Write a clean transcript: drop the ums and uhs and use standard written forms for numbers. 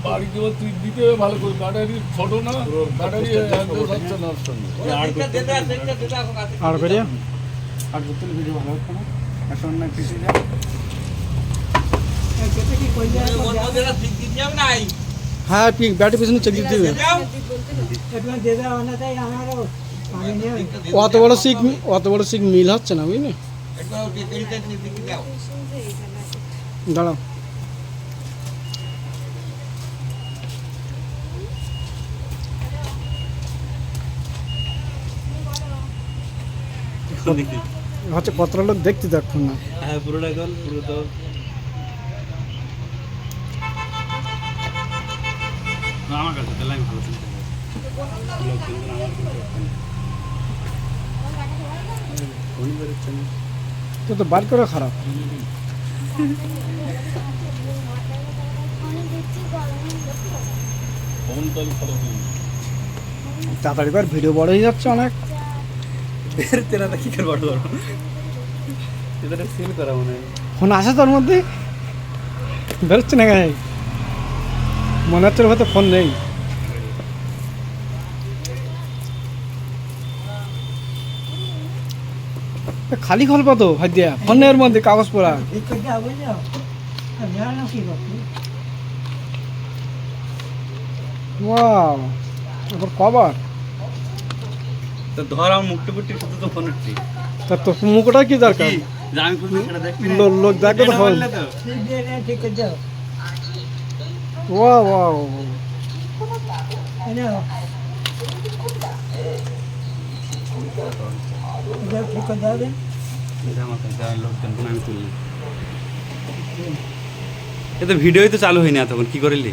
বাড়ি দেওয়া তুই দিতে ভালো করে ব্যাটারি ছোট না ব্যাটারি হচ্ছে না আর বেরিয়ে আর বোতল ভিডিও ভালো হচ্ছে না এখন না কিছু যা হ্যাঁ পিক ব্যাটারি পিছনে চেক দিতে হবে অত বড় সিক মিল হচ্ছে না বুঝলি দাঁড়াও হচ্ছে কতটা লোক দেখতে দেখুন না হ্যাঁ পুরোটা কল পুরো তো আমার কাছে তাহলে আমি ভালো চিন্তা তো বার করে খারাপ তাড়াতাড়ি করে ভিডিও বড় হয়ে যাচ্ছে অনেক তেনাটা কি করে বড় বড় এটা সিল করা মনে হয় ফোন আসে তোর মধ্যে বেরোচ্ছে না গায়ে মনে হচ্ছে হয়তো ফোন নেই খালি খল পাতো হাত দিয়া ফোনের মধ্যে কাগজ পড়া ওয়াও আবার কবার তো ধর আমার মুখটা পুটি শুধু তো ফোনের ঠিক তা তো মুখটা কি দরকার আমি খুব সেটা দেখবি লোক দেখবে তো ফোন ওয়াও ওয়াও আমি তুলি এ তো ভিডিওই তো চালু হয়নি তখন কি করলি